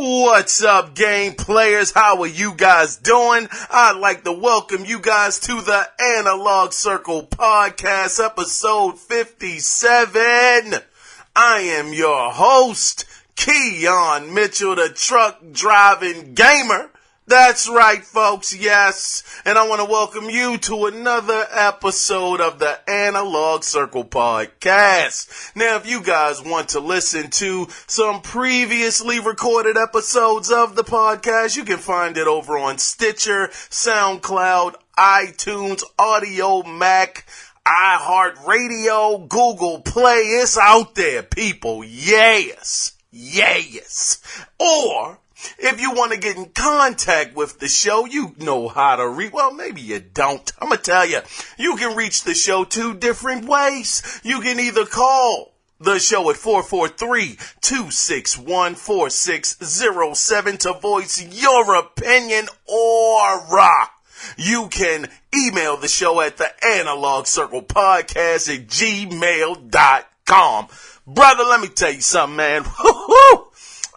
What's up, game players? How are you guys doing? I'd like to welcome you guys to the Analog Circle Podcast, episode 57. I am your host, Kiaun Mitchell, the truck driving gamer. That's right, folks, yes. And I want to welcome you to another episode of the Analog Circle Podcast. Now, if you guys want to listen to some previously recorded episodes of the podcast, you can find it over on Stitcher, SoundCloud, iTunes, Audio Mac, iHeartRadio, Google Play. It's out there, people. Yes. Or if you want to get in contact with the show, you know how to reach. Well, maybe you don't. I'm going to tell you, you can reach the show two different ways. You can either call the show at 443-261-4607 to voice your opinion, or you can email the show at the Analog Circle Podcast at gmail.com. Brother, let me tell you something, man.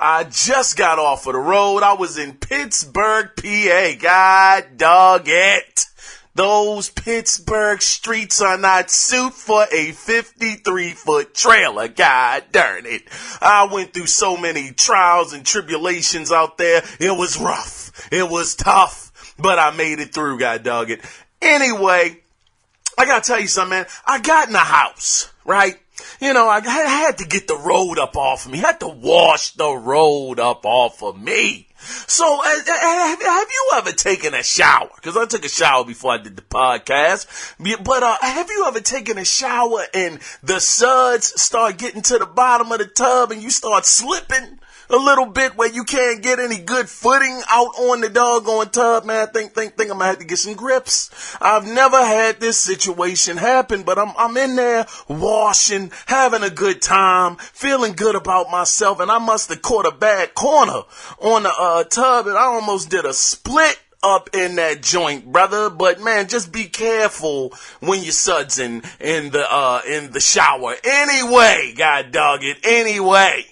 I just got off of the road. I was in Pittsburgh, PA. God dog it. Those Pittsburgh streets are not suit for a 53-foot trailer. God darn it. I went through so many trials and tribulations out there. It was rough. It was tough. But I made it through, God dog it. Anyway, I gotta tell you something, man. I got in the house, right? You know, I had to get the road up off of me. I had to wash the road up off of me. So, have you ever taken a shower? Because I took a shower before I did the podcast. But have you ever taken a shower and the suds start getting to the bottom of the tub and you start slipping a little bit where you can't get any good footing out on the doggone tub, man? I think I'm gonna have to get some grips. I've never had this situation happen, but I'm in there washing, having a good time, feeling good about myself, and I must have caught a bad corner on the tub, and I almost did a split up in that joint, brother. But man, just be careful when you're sudsing in the shower. Anyway, God dog it. Anyway.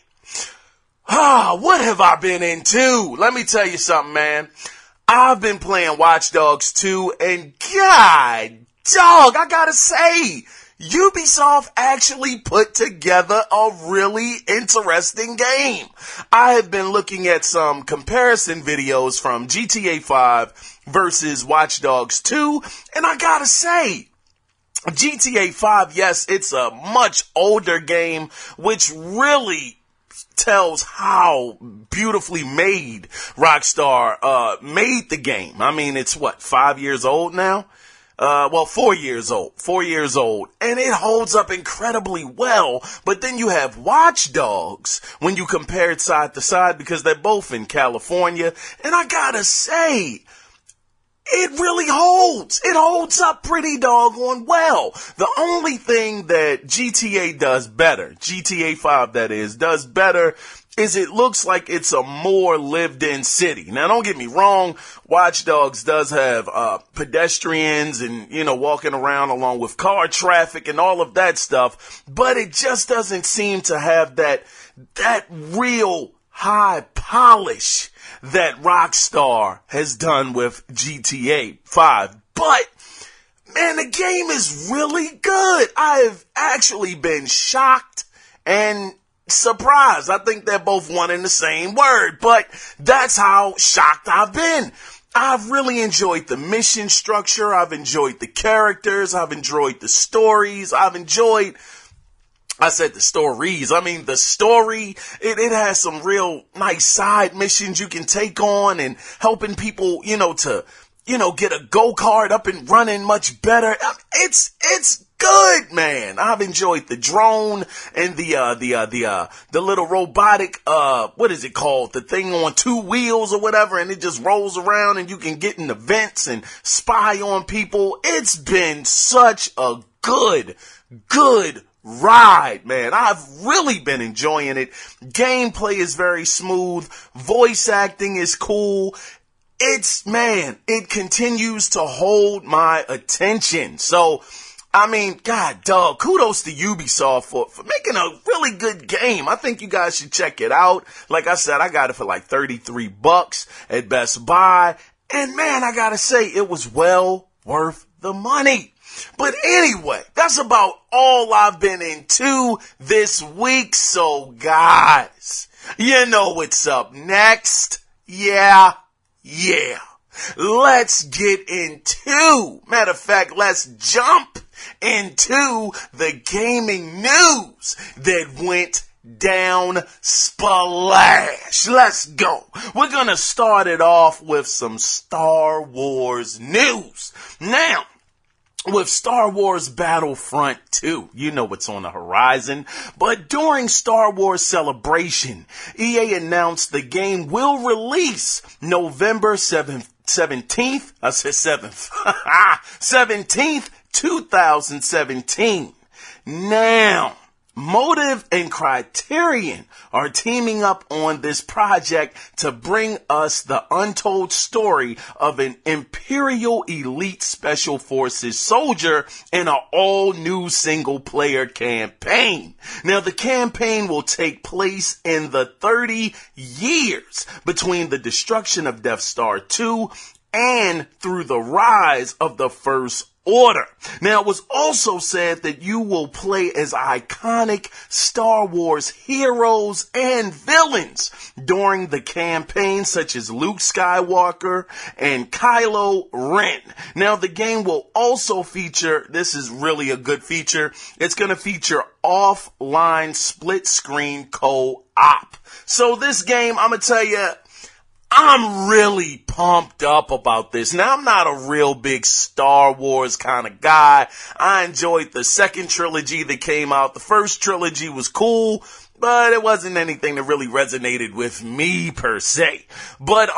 What have I been into? Let me tell you something, man. I've been playing Watch Dogs 2, and God dog, I gotta say, Ubisoft actually put together a really interesting game. I have been looking at some comparison videos from GTA 5 versus Watch Dogs 2, and I gotta say, GTA 5, yes, it's a much older game, which really tells how beautifully made Rockstar made the game. I mean, it's 5 years old now? 4 years old. 4 years old. And it holds up incredibly well. But then you have Watch Dogs when you compare it side to side, because they're both in California. And I gotta say, it really holds. It holds up pretty doggone well. The only thing that GTA does better, GTA 5 that is, does better, is it looks like it's a more lived-in city. Now, don't get me wrong, Watch Dogs does have pedestrians and, walking around along with car traffic and all of that stuff, but it just doesn't seem to have that real high polish that Rockstar has done with GTA 5. But, man, the game is really good. I have actually been shocked and surprised. I think they're both one and the same word, but that's how shocked I've been. I've really enjoyed the mission structure. I've enjoyed the characters. I've enjoyed the stories. The stories. I mean, the story, it has some real nice side missions you can take on, and helping people, to, get a go-kart up and running much better. It's good, man. I've enjoyed the drone and the little robotic, what is it called? The thing on two wheels or whatever, and it just rolls around and you can get in the vents and spy on people. It's been such a good ride, man. I've really been enjoying it. Gameplay is very smooth. Voice acting is cool. It continues to hold my attention. So I mean, God, dog, kudos to Ubisoft for making a really good game. I think you guys should check it out. Like I said, I got it for like $33 at Best Buy. And man, I gotta say, it was well worth the money. But anyway, that's about all I've been into this week. So guys, you know what's up next. Yeah. Let's get into, matter of fact, let's jump into the gaming news that went down splash. Let's go. We're gonna start it off with some Star Wars news. Now, with Star Wars Battlefront 2, you know what's on the horizon. But during Star Wars Celebration, EA announced the game will release November 17th, I said 7th, 17th, 2017. Now, Motive and Criterion are teaming up on this project to bring us the untold story of an Imperial Elite Special Forces soldier in an all-new single-player campaign. Now, the campaign will take place in the 30 years between the destruction of Death Star 2 and through the rise of the First Order. Now, it was also said that you will play as iconic Star Wars heroes and villains during the campaign, such as Luke Skywalker and Kylo Ren. Now, the game will also feature, this is really a good feature, it's going to feature offline split-screen co-op. So this game, I'm going to tell you, I'm really pumped up about this. Now, I'm not a real big Star Wars kind of guy. I enjoyed the second trilogy that came out. The first trilogy was cool, but it wasn't anything that really resonated with me per se. But,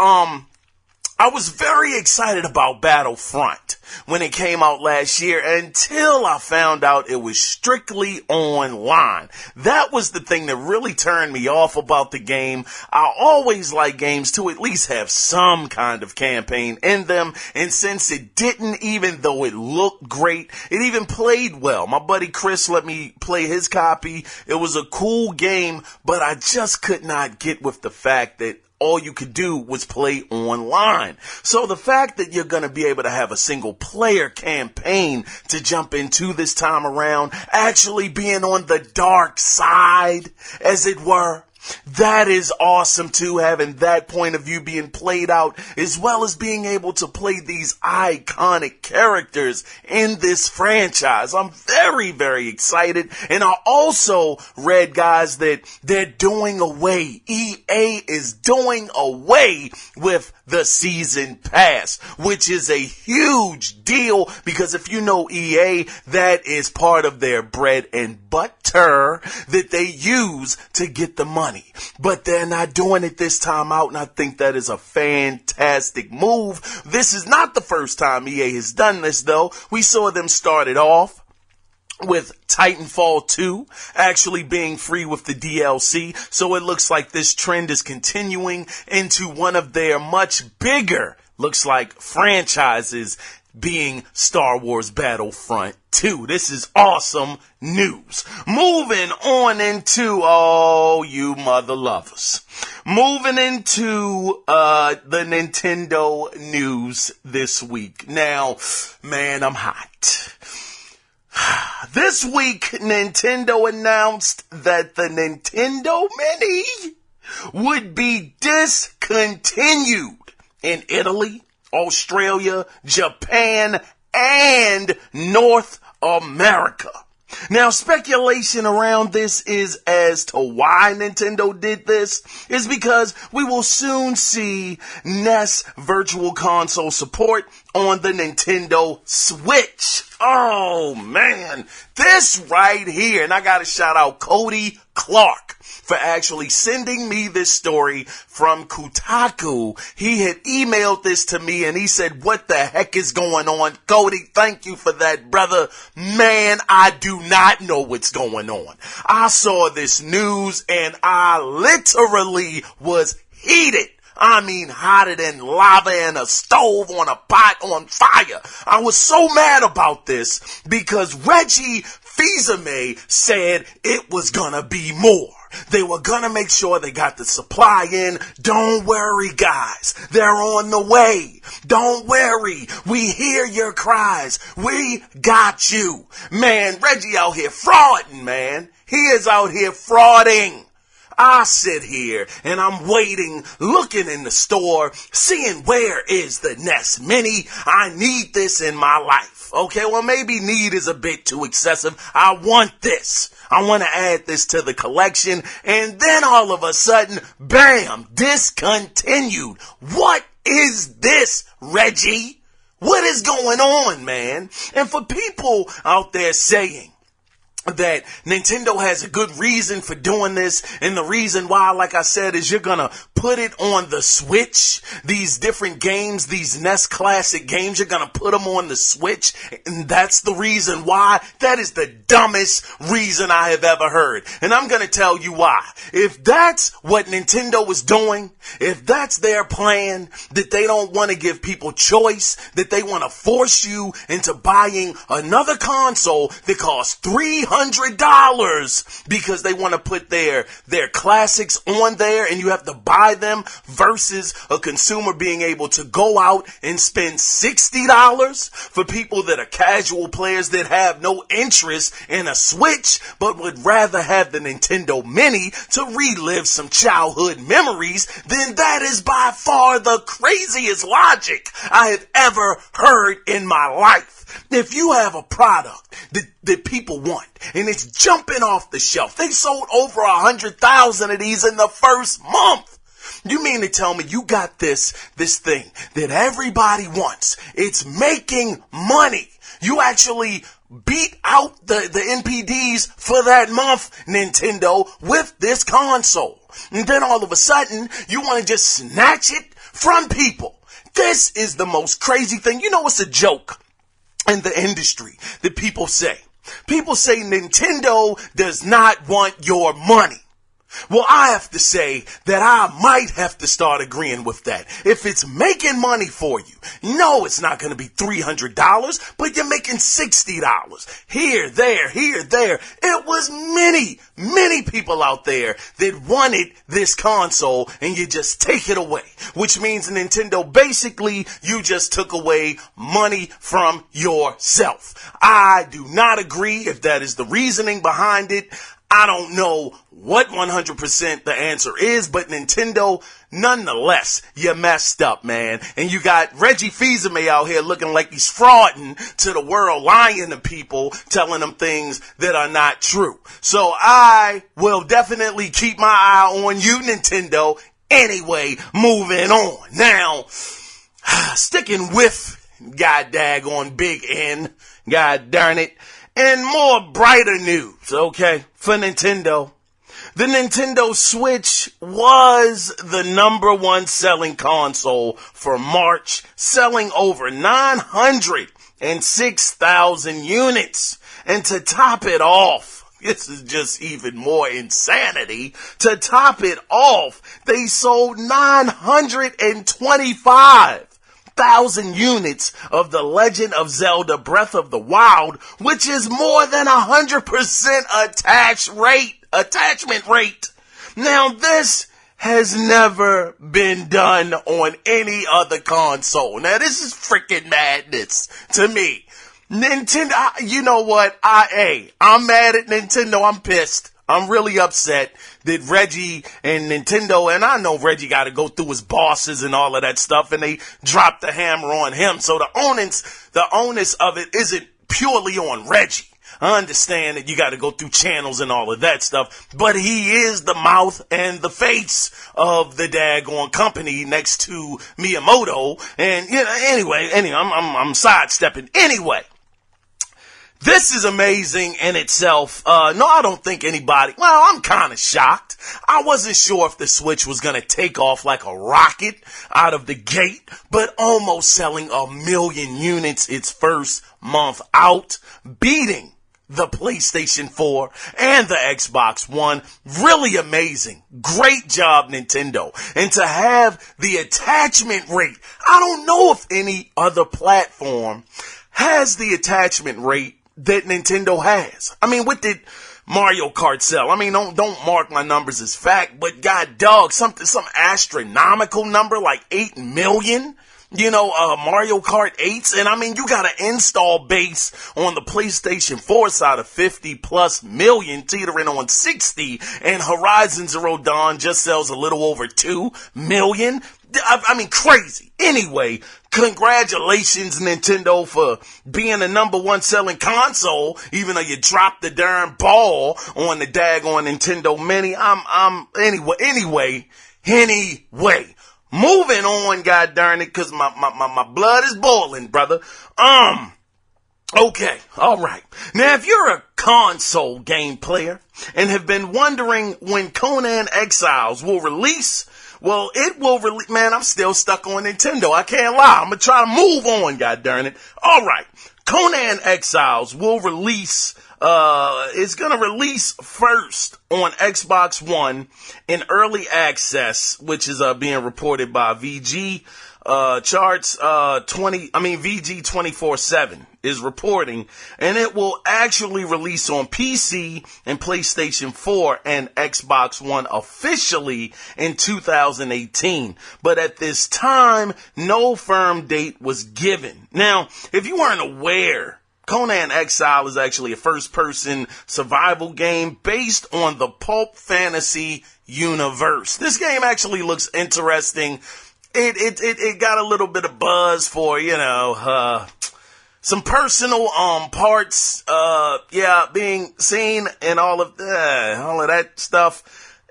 I was very excited about Battlefront when it came out last year until I found out it was strictly online. That was the thing that really turned me off about the game. I always like games to at least have some kind of campaign in them. And since it didn't, even though it looked great, it even played well. My buddy Chris let me play his copy. It was a cool game, but I just could not get with the fact that all you could do was play online. So the fact that you're going to be able to have a single player campaign to jump into this time around, actually being on the dark side, as it were, that is awesome too, having that point of view being played out, as well as being able to play these iconic characters in this franchise. I'm very, very excited. And I also read, guys, that they're doing away, EA is doing away with the season pass, which is a huge deal because if you know EA, that is part of their bread and butter that they use to get the money. But they're not doing it this time out, and I think that is a fantastic move. This is not the first time EA has done this, though. We saw them start it off with Titanfall 2 actually being free with the DLC. So it looks like this trend is continuing into one of their much bigger, looks like, franchises, being Star Wars Battlefront 2. This is awesome news. Moving on into, oh, you mother lovers. Moving into the Nintendo news this week. Now, man, I'm hot. This week, Nintendo announced that the Nintendo Mini would be discontinued in Italy, Australia, Japan, and North America. Now, speculation around this is as to why Nintendo did this is because we will soon see NES Virtual Console support on the Nintendo Switch. Oh, man. This right here, and I got to shout out Cody Clark for actually sending me this story from Kotaku. He had emailed this to me and he said, what the heck is going on? Cody, thank you for that, brother. Man, I do not know what's going on. I saw this news and I literally was heated I mean, hotter than lava in a stove on a pot on fire. I was so mad about this because Reggie Fils-Aimé said it was gonna be more. They were gonna make sure they got the supply in. Don't worry, guys. They're on the way. Don't worry. We hear your cries. We got you. Man, Reggie out here frauding, man. He is out here frauding. I sit here and I'm waiting, looking in the store, seeing where is the Nest Mini. I need this in my life. Okay, well, maybe need is a bit too excessive. I want this. I want to add this to the collection. And then all of a sudden, bam, discontinued. What is this, Reggie? What is going on, man? And for people out there saying that Nintendo has a good reason for doing this, and the reason why, like I said, is you're gonna put it on the Switch. These different games, these NES classic games, you're gonna put them on the Switch, and that's the reason why. That is the dumbest reason I have ever heard, and I'm gonna tell you why. If that's what Nintendo is doing, if that's their plan, that they don't want to give people choice, that they want to force you into buying another console that costs $300 because they want to put their classics on there and you have to buy them, versus a consumer being able to go out and spend $60 for people that are casual players that have no interest in a Switch but would rather have the Nintendo Mini to relive some childhood memories, then that is by far the craziest logic I have ever heard in my life. If you have a product that people want and it's jumping off the shelf, they sold over 100,000 of these in the first month. You mean to tell me you got this thing that everybody wants? It's making money. You actually beat out the NPDs for that month, Nintendo, with this console. And then all of a sudden, you want to just snatch it from people. This is the most crazy thing. You know, it's a joke in the industry that people say. People say Nintendo does not want your money. Well, I have to say that I might have to start agreeing with that. If it's making money for you, no, it's not going to be $300, but you're making $60. Here, there. It was many people out there that wanted this console, and you just take it away, which means Nintendo, basically, you just took away money from yourself. I do not agree if that is the reasoning behind it. I don't know what 100% the answer is, but Nintendo, nonetheless, you messed up, man. And you got Reggie Fils-Aimé out here looking like he's frauding to the world, lying to people, telling them things that are not true. So I will definitely keep my eye on you, Nintendo. Anyway, moving on. Now, sticking with God daggone Big N, God darn it, and more brighter news, okay, for Nintendo. The Nintendo Switch was the number one selling console for March, selling over 906,000 units. And to top it off, this is just even more insanity. To top it off, they sold 925,000 units of The Legend of Zelda Breath of the Wild, which is more than 100% attachment rate. Now, this has never been done on any other console. Now, this is freaking madness to me. Nintendo, you know what? I'm mad at Nintendo. I'm pissed. I'm really upset that Reggie and Nintendo, and I know Reggie got to go through his bosses and all of that stuff, and they dropped the hammer on him. So the onus of it isn't purely on Reggie. I understand that you got to go through channels and all of that stuff, but he is the mouth and the face of the daggone company next to Miyamoto. And anyway, I'm sidestepping. Anyway. This is amazing in itself. No, I don't think anybody, well, I'm kind of shocked. I wasn't sure if the Switch was going to take off like a rocket out of the gate, but almost selling 1 million units its first month out, beating the PlayStation 4 and the Xbox One. Really amazing. Great job, Nintendo. And to have the attachment rate, I don't know if any other platform has the attachment rate that Nintendo has. I mean, what did Mario Kart sell? I mean, don't mark my numbers as fact, but god dog, some astronomical number like 8 million. Mario Kart 8s. And I mean, you got an install base on the PlayStation 4 side of 50 plus million, teetering on 60. And Horizon Zero Dawn just sells a little over 2 million. I mean, crazy. Anyway, congratulations, Nintendo, for being the number one selling console, even though you dropped the darn ball on the daggone Nintendo Mini. Anyway. Moving on, god darn it, cause my blood is boiling, brother. Okay, alright. Now, if you're a console game player and have been wondering when Conan Exiles will release, well, it will release. Man, I'm still stuck on Nintendo. I can't lie. I'm gonna try to move on, god darn it. Alright. Conan Exiles will release, it's gonna release first on Xbox One in early access, which is, being reported by VG, charts, VG 24/7 is reporting, and it will actually release on PC and PlayStation 4 and Xbox One officially in 2018. But at this time, no firm date was given. Now, if you weren't aware, Conan Exile is actually a first-person survival game based on the pulp fantasy universe. This game actually looks interesting. It got a little bit of buzz for, some personal parts being seen and all of that stuff.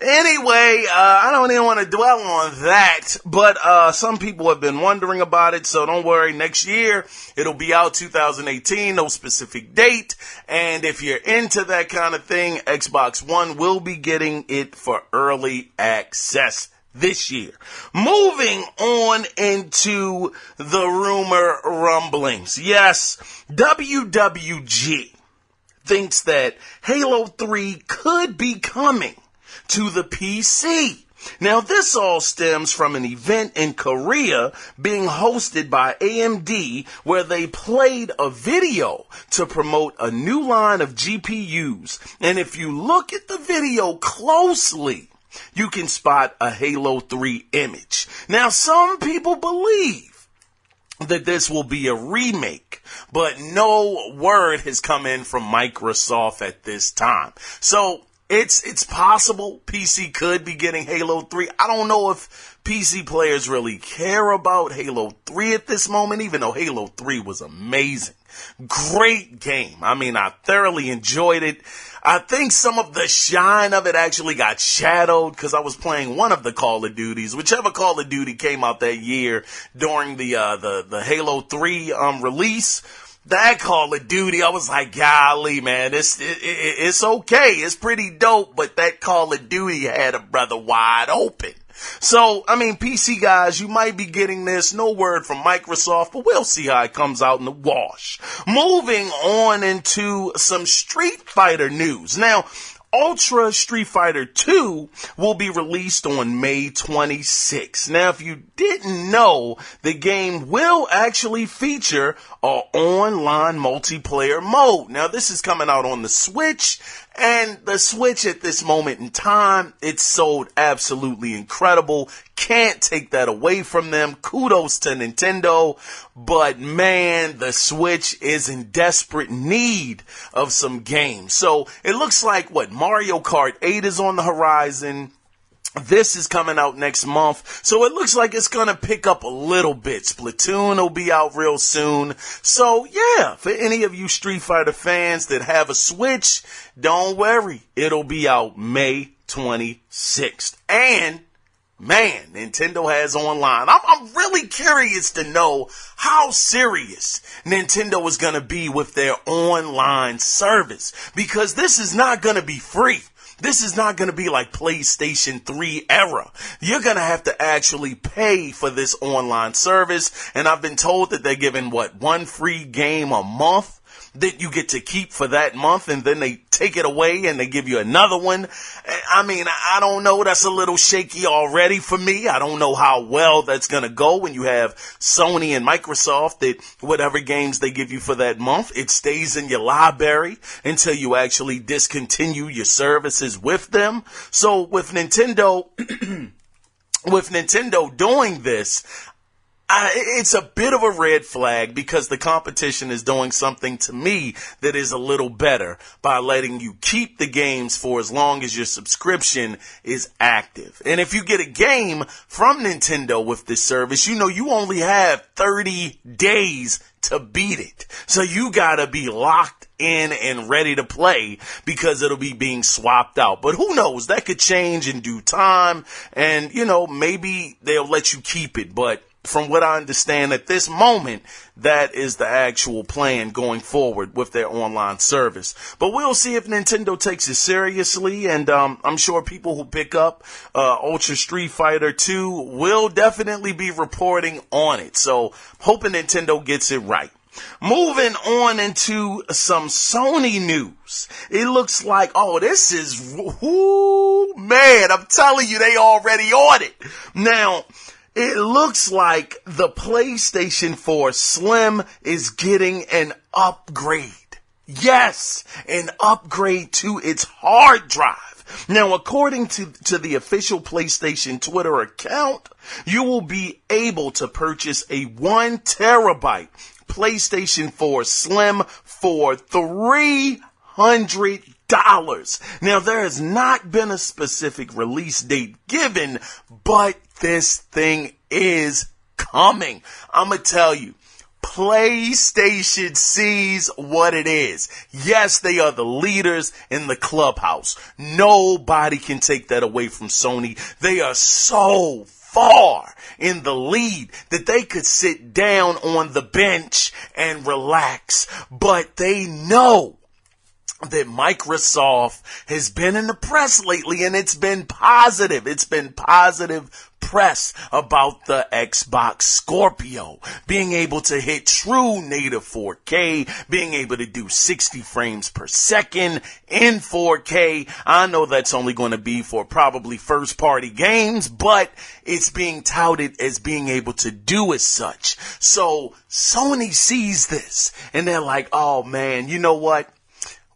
Anyway, I don't even want to dwell on that, but some people have been wondering about it, so don't worry. Next year, it'll be out 2018, no specific date, and if you're into that kind of thing, Xbox One will be getting it for early access this year. Moving on into the rumor rumblings. Yes, WWG thinks that Halo 3 could be coming to the PC. Now, this all stems from an event in Korea being hosted by AMD where they played a video to promote a new line of GPUs. And if you look at the video closely, you can spot a Halo 3 image. Now, some people believe that this will be a remake, but no word has come in from Microsoft at this time. So, it's possible PC could be getting Halo 3. I don't know if PC players really care about Halo 3 at this moment, even though Halo 3 was amazing. Great game. I mean, I thoroughly enjoyed it. I think some of the shine of it actually got shadowed because I was playing one of the Call of Duties, whichever Call of Duty came out that year during the Halo 3 release. That Call of Duty, I was like, golly, man, it's okay. It's pretty dope, but that Call of Duty had a brother wide open. So, I mean, PC guys, you might be getting this. No word from Microsoft, but we'll see how it comes out in the wash. Moving on into some Street Fighter news. Now, Ultra Street Fighter 2 will be released on May 26. Now, if you didn't know, the game will actually feature an online multiplayer mode. Now, this is coming out on the Switch, and the Switch at this moment in time, it's sold absolutely incredible. Can't take that away from them. Kudos to Nintendo. But man, the Switch is in desperate need of some games. So it looks like Mario Kart 8 is on the horizon. This is coming out next month. So it looks like it's going to pick up a little bit. Splatoon will be out real soon. So yeah, for any of you Street Fighter fans that have a Switch, don't worry. It'll be out May 26th. And man, Nintendo has online. I'm really curious to know how serious Nintendo is going to be with their online service, because this is not going to be free. This is not going to be like PlayStation 3 era. You're going to have to actually pay for this online service. And I've been told that they're giving one free game a month. that you get to keep for that month, and then they take it away and they give you another one. I mean, I don't know. That's a little shaky already for me. I don't know how well that's going to go when you have Sony and Microsoft that whatever games they give you for that month, it stays in your library until you actually discontinue your services with them. So with Nintendo, with Nintendo doing this, it's a bit of a red flag because the competition is doing something to me that is a little better by letting you keep the games for as long as your subscription is active. And if you get a game from Nintendo with this service, you know you only have 30 days to beat it. So you gotta be locked in and ready to play because it'll be being swapped out. But who knows? That could change in due time, and you know, maybe they'll let you keep it. But from what I understand at this moment, that is the actual plan going forward with their online service. But we'll see if Nintendo takes it seriously, and I'm sure people who pick up Ultra Street Fighter 2 will definitely be reporting on it. So hoping Nintendo gets it right. Moving on into some Sony news. It looks like, this is, man, I'm telling you, they already on it. Now, it looks like the PlayStation 4 Slim is getting an upgrade. Yes, an upgrade to its hard drive. Now, according to the official PlayStation Twitter account, you will be able to purchase a 1 terabyte PlayStation 4 Slim for $300. Now, there has not been a specific release date given, but this thing is coming. I'm going to tell you, PlayStation sees what it is. Yes, they are the leaders in the clubhouse. Nobody can take that away from Sony. They are so far in the lead that they could sit down on the bench and relax, but they know that Microsoft has been in the press lately, and it's been positive. It's been positive press about the Xbox Scorpio being able to hit true native 4K, being able to do 60 frames per second in 4K. I know that's only going to be for probably first party games, but it's being touted as being able to do as such. So Sony sees this and they're like, oh man, you know what?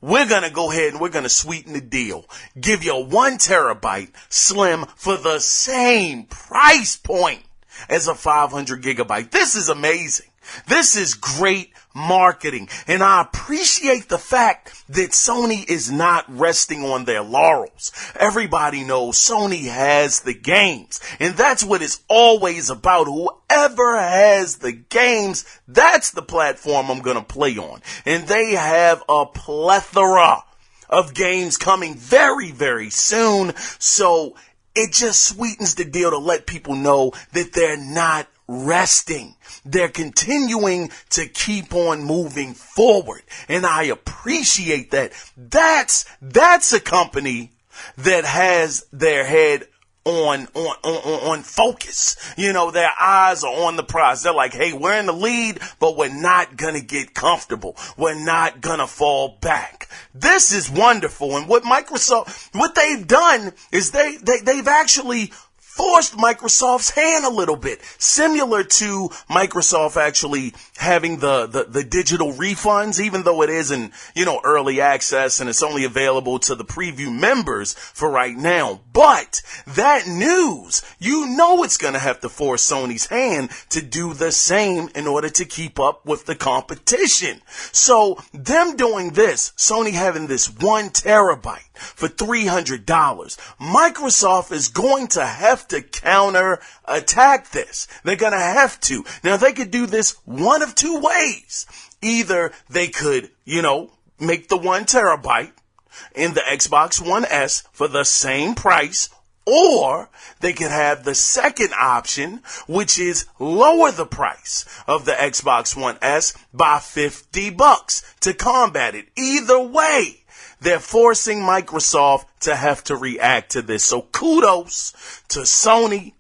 We're going to go ahead and we're going to sweeten the deal. Give you a 1 terabyte Slim for the same price point as a 500 gigabyte. This is amazing. This is great marketing. And I appreciate the fact that Sony is not resting on their laurels. Everybody knows Sony has the games. And that's what it's always about. Whoever has the games, that's the platform I'm going to play on. And they have a plethora of games coming very, very soon. So it just sweetens the deal to let people know that they're not resting. They're continuing to keep on moving forward. And I appreciate that. That's a company that has their head on focus. You know, their eyes are on the prize. They're like, hey, we're in the lead, but we're not gonna get comfortable. We're not gonna fall back. This is wonderful. And what they've done is they've actually forced Microsoft's hand a little bit, similar to Microsoft actually having the digital refunds, even though it is in, early access and it's only available to the preview members for right now. But that news, it's going to have to force Sony's hand to do the same in order to keep up with the competition. So them doing this, Sony having this 1 terabyte for $300, Microsoft is going to have to counter attack this. They're going to have to. Now, they could do this one of two ways. Either they could, make the 1 terabyte in the Xbox One S for the same price, or they could have the second option, which is lower the price of the Xbox One S by $50 to combat it. Either way, they're forcing Microsoft to have to react to this. So kudos to Sony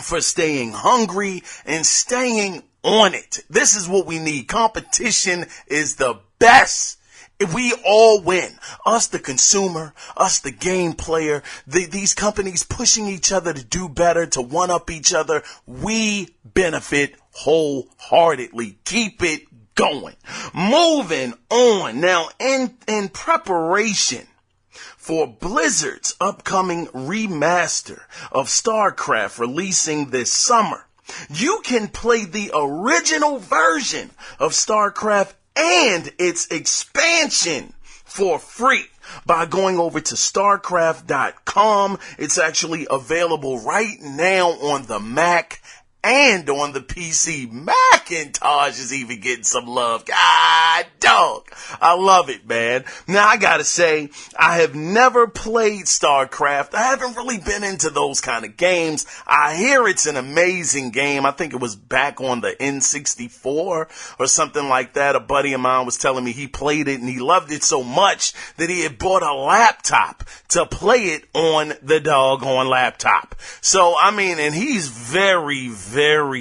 for staying hungry and staying on it. This is what we need. Competition is the best. If we all win, us the consumer, us the game player, these companies pushing each other to do better, to one up each other, we benefit wholeheartedly. Keep it going. Moving on. Now, in preparation for Blizzard's upcoming remaster of StarCraft releasing this summer, you can play the original version of StarCraft and its expansion for free by going over to StarCraft.com. It's actually available right now on the Mac and on the PC. Macintosh is even getting some love. God dog. I love it, man. Now, I gotta say, I have never played StarCraft. I haven't really been into those kind of games. I hear it's an amazing game. I think it was back on the N64 or something like that. A buddy of mine was telling me he played it and he loved it so much that he had bought a laptop to play it on the doggone laptop. So, I mean, and he's very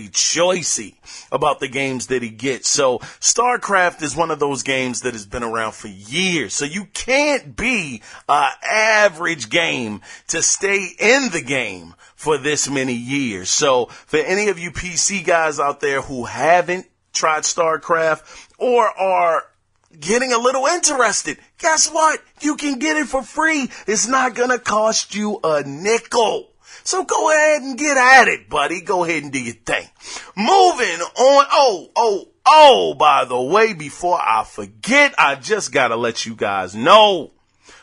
choicey about the games that he gets. So StarCraft is one of those games that has been around for years. So you can't be an average game to stay in the game for this many years. So for any of you PC guys out there who haven't tried StarCraft or are getting a little interested, guess what? You can get it for free. It's not going to cost you a nickel. So go ahead and get at it, buddy. Go ahead and do your thing. Moving on. By the way, before I forget, I just got to let you guys know,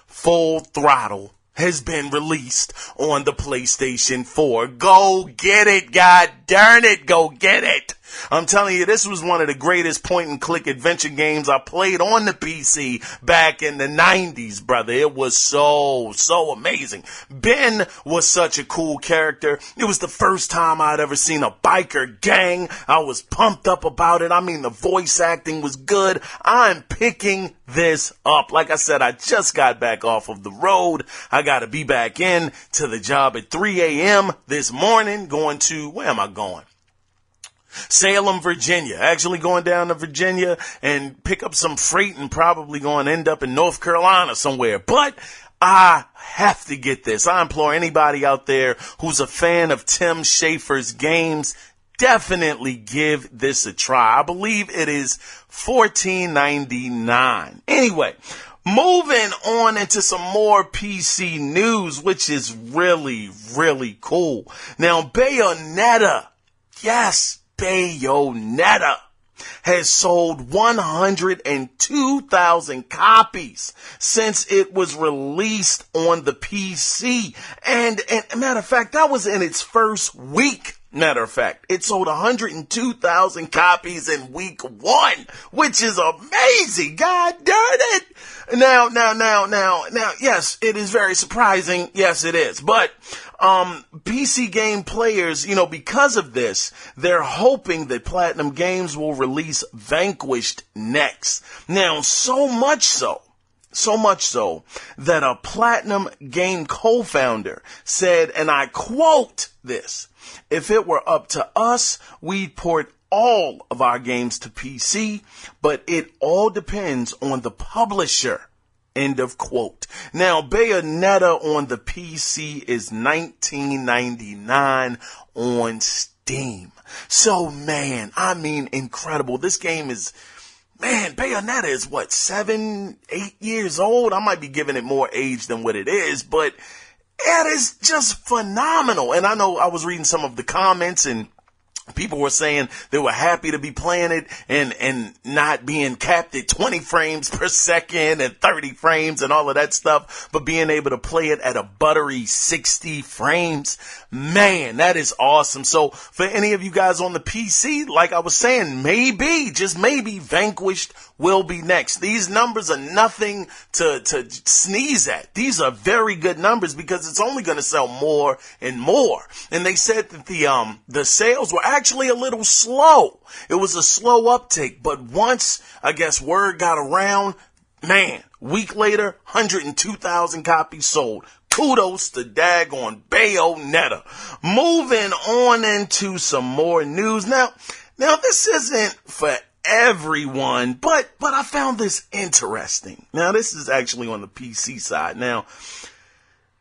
Full Throttle has been released on the PlayStation 4. Go get it, god darn it, go get it. I'm telling you, this was one of the greatest point-and-click adventure games I played on the PC back in the 90s, brother. It was so amazing. Ben was such a cool character. It was the first time I'd ever seen a biker gang. I was pumped up about it. I mean, the voice acting was good. I'm picking this up. Like I said, I just got back off of the road. I got to be back in to the job at 3 a.m. this morning, going to, where am I going? Salem, Virginia. Actually going down to Virginia and pick up some freight and probably going to end up in North Carolina somewhere. But I have to get this. I implore anybody out there who's a fan of Tim Schafer's games, definitely give this a try. I believe it is $14.99. Anyway, moving on into some more PC news, which is really cool. Now, Bayonetta. Yes. Bayonetta has sold 102,000 copies since it was released on the PC. And matter of fact, that was in its first week. Matter of fact, it sold 102,000 copies in week 1, which is amazing. God darn it. Now, yes, it is very surprising. Yes, it is. But, PC game players, because of this, they're hoping that Platinum Games will release Vanquished next. Now, so much so that a Platinum Game co-founder said, and I quote this, "If it were up to us, we'd port all of our games to PC, but it all depends on the publisher." End of quote. Now, Bayonetta on the PC is $19.99 on Steam. So, man, I mean, incredible. This game is, man, Bayonetta is what, 7, 8 years old? I might be giving it more age than what it is, but it is just phenomenal. And I know I was reading some of the comments and people were saying they were happy to be playing it and not being capped at 20 frames per second and 30 frames and all of that stuff, but being able to play it at a buttery 60 frames. Man, that is awesome. So for any of you guys on the PC, like I was saying, maybe, just maybe, Vanquished will be next. These numbers are nothing to sneeze at. These are very good numbers because it's only going to sell more and more. And they said that the sales were actually a little slow. It was a slow uptake, but once, I guess, word got around, man, week later, 102,000 copies sold. Kudos to daggone Bayonetta. Moving on into some more news. Now this isn't for everyone, but I found this interesting. Now, this is actually on the PC side. Now,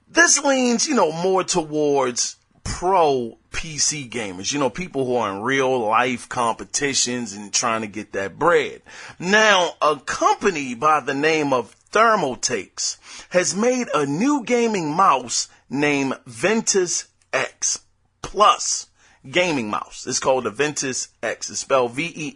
this leans, more towards pro PC gamers, people who are in real life competitions and trying to get that bread. Now, a company by the name of Thermaltakes has made a new gaming mouse named Ventus X Plus gaming mouse. It's called the Ventus X. It's spelled Ventus.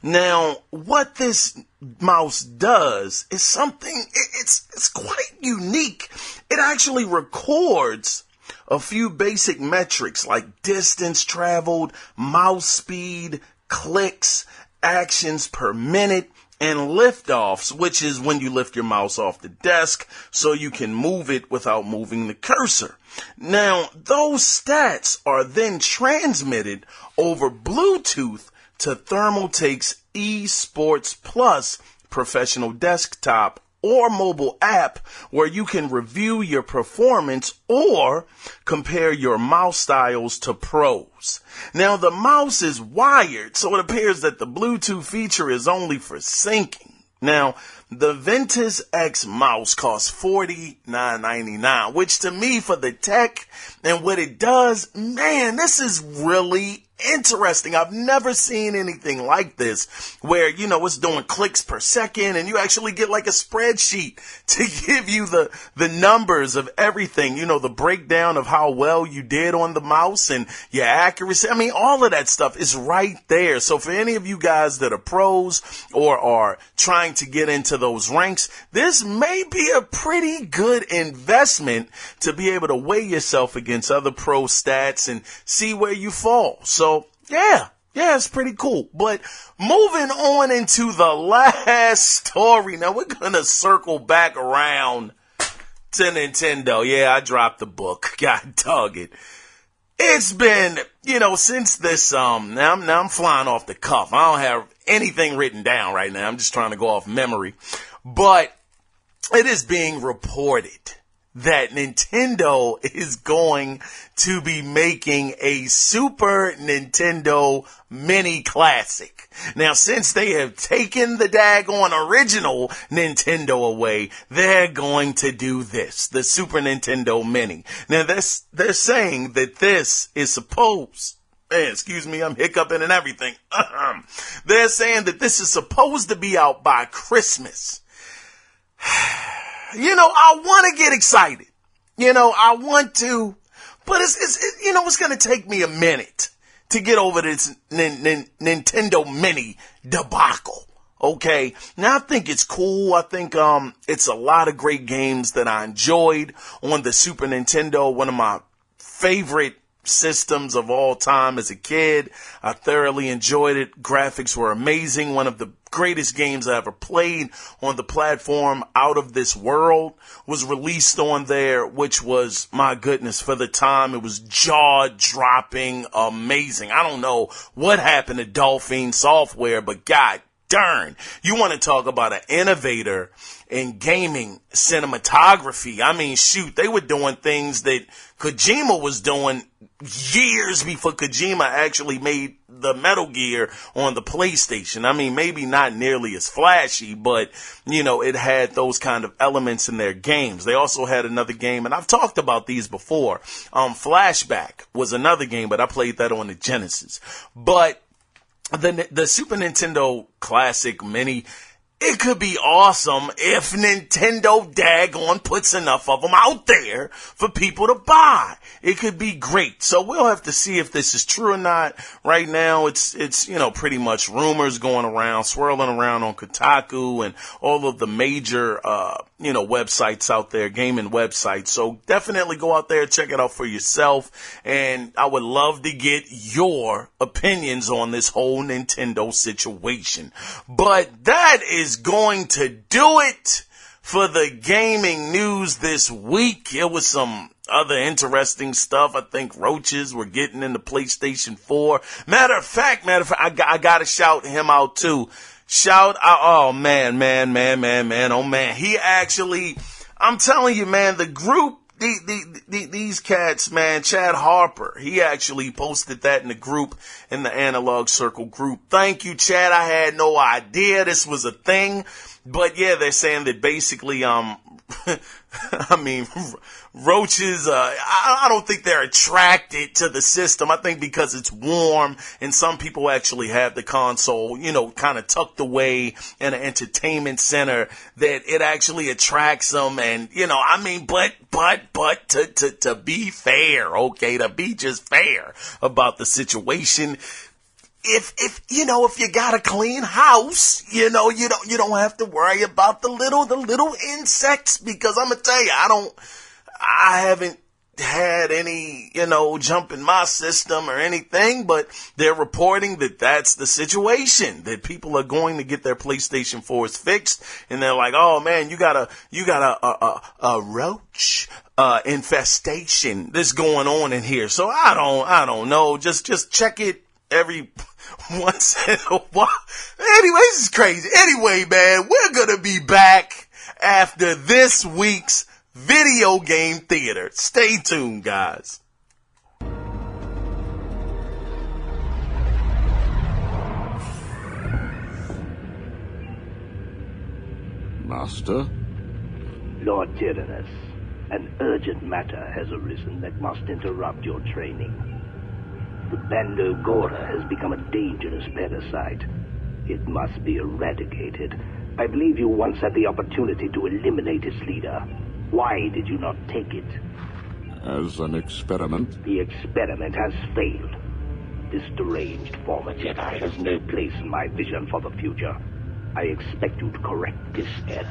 Now, what this mouse does is something, it's quite unique. It actually records a few basic metrics like distance traveled, mouse speed, clicks, actions per minute, and liftoffs, which is when you lift your mouse off the desk so you can move it without moving the cursor. Now, those stats are then transmitted over Bluetooth to Thermaltakes eSports Plus professional desktop or mobile app, where you can review your performance or compare your mouse styles to pros. Now, the mouse is wired, so it appears that the Bluetooth feature is only for syncing. Now, the Ventus X mouse costs $49.99, which to me, for the tech and what it does, man, this is really interesting. I've never seen anything like this where, it's doing clicks per second and you actually get like a spreadsheet to give you the numbers of everything, the breakdown of how well you did on the mouse and your accuracy. I mean, all of that stuff is right there. So for any of you guys that are pros or are trying to get into those ranks, this may be a pretty good investment to be able to weigh yourself against other pro stats and see where you fall. So yeah, it's pretty cool. But moving on into the last story. Now, we're going to circle back around to Nintendo. Yeah, I dropped the book. God dog it. It's been, since this, now I'm flying off the cuff. I don't have anything written down right now. I'm just trying to go off memory. But it is being reported that Nintendo is going to be making a Super Nintendo Mini Classic. Now, since they have taken the daggone original Nintendo away, they're going to do this, the Super Nintendo Mini. Now, they're saying that this is supposed, excuse me, I'm hiccuping and everything. They're saying that this is supposed to be out by Christmas. I want to get excited. I want to, but it's going to take me a minute to get over this Nintendo Mini debacle. Okay. Now, I think it's cool. I think, it's a lot of great games that I enjoyed on the Super Nintendo. One of my favorite systems of all time as a kid. I thoroughly enjoyed it. Graphics were amazing. One of the greatest games I ever played on the platform, Out of This World, was released on there, which was, my goodness, for the time, it was jaw-dropping amazing. I don't know what happened to Dolphin Software, but God darn, you want to talk about an innovator in gaming cinematography. I mean, shoot, they were doing things that Kojima was doing years before Kojima actually made the Metal Gear on the PlayStation. I mean, maybe not nearly as flashy, but, it had those kind of elements in their games. They also had another game, and I've talked about these before. Flashback was another game, but I played that on the Genesis. But the Super Nintendo Classic Mini, it could be awesome if Nintendo daggone puts enough of them out there for people to buy. It could be great. So we'll have to see if this is true or not. Right now, it's pretty much rumors going around, swirling around on Kotaku and all of the major, websites out there, gaming websites. So definitely go out there, check it out for yourself. And I would love to get your opinions on this whole Nintendo situation. But that is going to do it for the gaming news this week. It was some other interesting stuff. I think roaches were getting into PlayStation 4. Matter of fact, I gotta shout him out too. Shout out, oh man. He actually, I'm telling you, man, the group These cats, man, Chad Harper, he actually posted that in the group, in the Analog Circle group. Thank you, Chad. I had no idea this was a thing. But yeah, they're saying that basically, I mean, roaches, I don't think they're attracted to the system. I think because it's warm and some people actually have the console, kind of tucked away in an entertainment center, that it actually attracts them. And, but to be fair, okay, to be just fair about the situation, if you got a clean house, you don't have to worry about the little insects, because I'm gonna tell you, I haven't had any, jump in my system or anything, but they're reporting that that's the situation, that people are going to get their PlayStation 4s fixed, and they're like, oh man, you got a roach infestation that's going on in here. So I don't know. Just check it every once in a while. Anyway, this is crazy. Anyway, man, we're gonna be back after this week's Video Game Theater. Stay tuned, guys. Master? Lord Tyrannus, an urgent matter has arisen that must interrupt your training. The Bando Gora has become a dangerous parasite. It must be eradicated. I believe you once had the opportunity to eliminate its leader. Why did you not take it? As an experiment? The experiment has failed. This deranged former Jedi has no place in my vision for the future. I expect you to correct this error.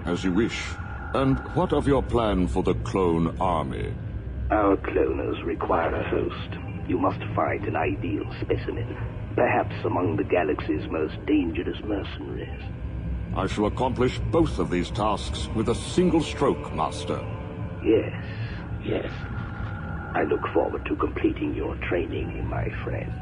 As you wish. And what of your plan for the clone army? Our cloners require a host. You must find an ideal specimen, perhaps among the galaxy's most dangerous mercenaries. I shall accomplish both of these tasks with a single stroke, Master. Yes. I look forward to completing your training, my friend.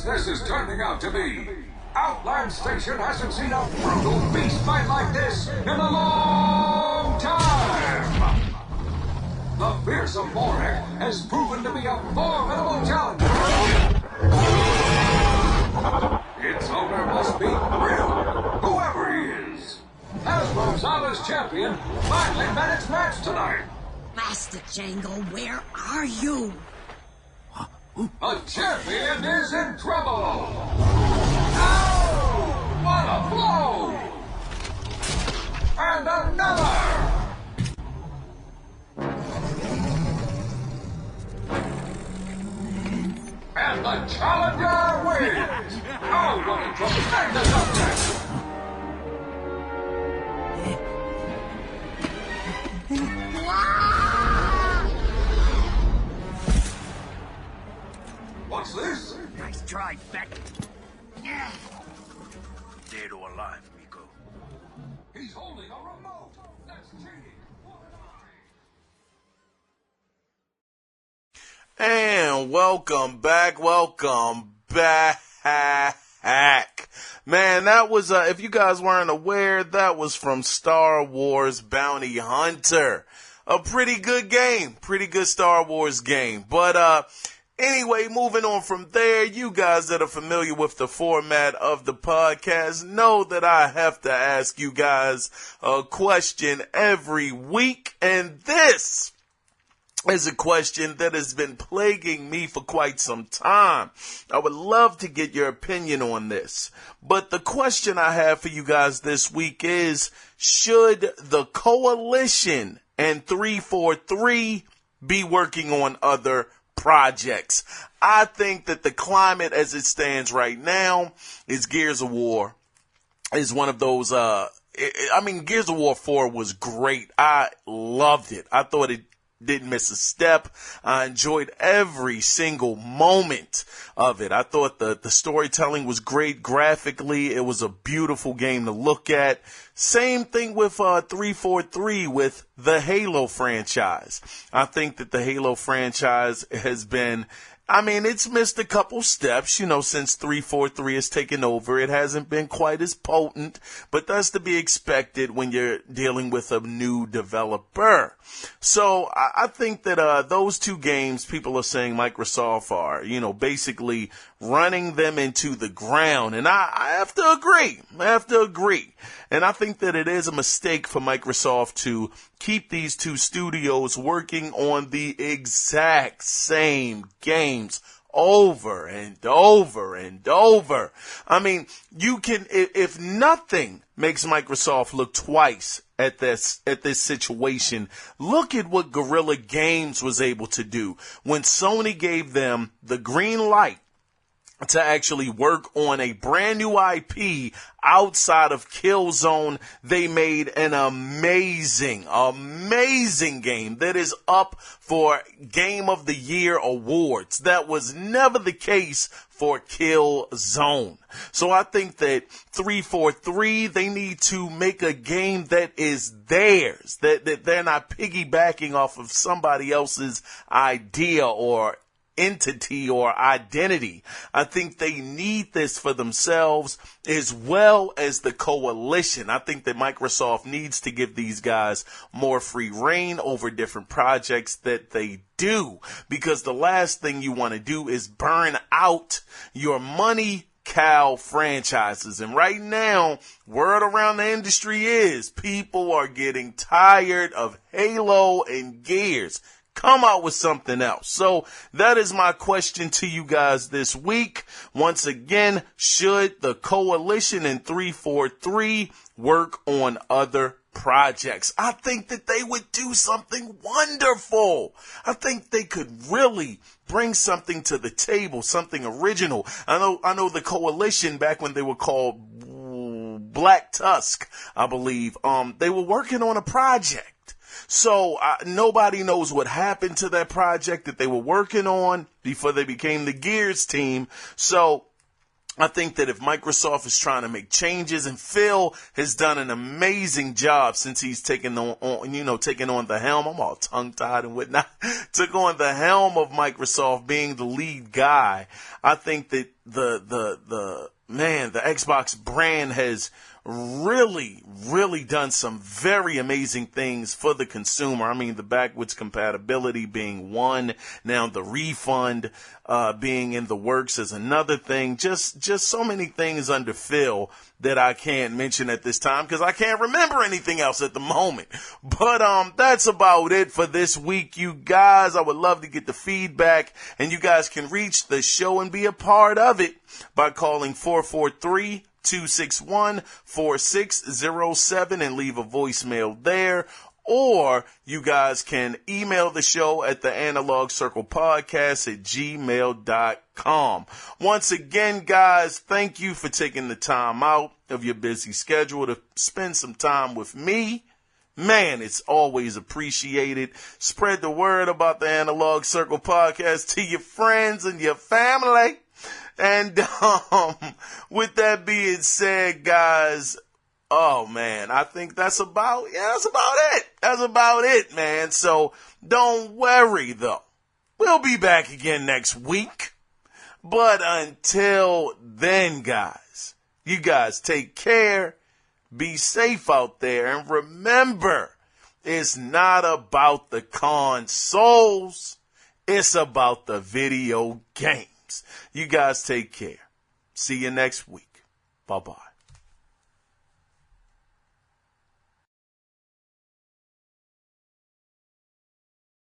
This is turning out to be. Outland Station hasn't seen a brutal beast fight like this in a long time. The fearsome Morag has proven to be a formidable challenger. Its owner must be real, whoever he is. Hasbro's Zala's champion finally met its match tonight. Master Jango, where are you? The champion is in trouble! Ow! What a blow! And another! And the challenger wins! Oh, what a tremendous upset! What's this? Nice try, Beck. Dead or alive, Miko? He's holding a remote. That's cheating. And welcome back. Man, that was, if you guys weren't aware, that was from Star Wars Bounty Hunter. A pretty good game. Pretty good Star Wars game. But, anyway, moving on from there, you guys that are familiar with the format of the podcast know that I have to ask you guys a question every week, and this is a question that has been plaguing me for quite some time. I would love to get your opinion on this, but the question I have for you guys this week is, should the Coalition and 343 be working on other projects? I think that the climate as it stands right now is Gears of War is one of those, Gears of War 4 was great. I loved it. I thought it didn't miss a step. I enjoyed every single moment of it. I thought the storytelling was great graphically. It was a beautiful game to look at. Same thing with 343 with the Halo franchise. I think that the Halo franchise has been, it's missed a couple steps, since 343 has taken over. It hasn't been quite as potent, but that's to be expected when you're dealing with a new developer. So I think that those two games, people are saying Microsoft are, basically running them into the ground. And I have to agree. And I think that it is a mistake for Microsoft to keep these two studios working on the exact same games over and over and over. You can, if nothing makes Microsoft look twice at this situation, look at what Guerrilla Games was able to do when Sony gave them the green light to actually work on a brand new IP outside of Killzone. They made an amazing game that is up for Game of the Year awards. That was never the case for Killzone. So I think that 343, they need to make a game that is theirs, that they're not piggybacking off of somebody else's idea or entity or identity. I think they need this for themselves as well as the coalition. I think that Microsoft needs to give these guys more free reign over different projects that they do, because the last thing you want to do is burn out your money cow franchises. And right now, word around the industry is people are getting tired of Halo and Gears. Come out with something else. So that is my question to you guys this week. Once again, should the coalition in 343 work on other projects? I think that they would do something wonderful. I think they could really bring something to the table, something original. I know the coalition, back when they were called Black Tusk, I believe, they were working on a project. So nobody knows what happened to that project that they were working on before they became the Gears team. So I think that if Microsoft is trying to make changes, and Phil has done an amazing job since he's taken on the helm. I'm all tongue-tied and whatnot. Took on the helm of Microsoft, being the lead guy. I think that the Xbox brand has really done some very amazing things for the consumer. The backwards compatibility being one. Now the refund being in the works is another thing. Just so many things under Phil that I can't mention at this time because I can't remember anything else at the moment. But that's about it for this week, you guys. I would love to get the feedback, and you guys can reach the show and be a part of it by calling 443-261-4607 and leave a voicemail there. Or you guys can email the show at the Analog Circle Podcast at gmail.com. Once again, guys, thank you for taking the time out of your busy schedule to spend some time with me. Man, it's always appreciated. Spread the word about the Analog Circle Podcast to your friends and your family. And with that being said, guys, oh man, I think that's about it. That's about it, man. So don't worry though. We'll be back again next week. But until then, guys, you guys take care. Be safe out there. And remember, it's not about the consoles. It's about the video games. You guys take care. See you next week. Bye-bye.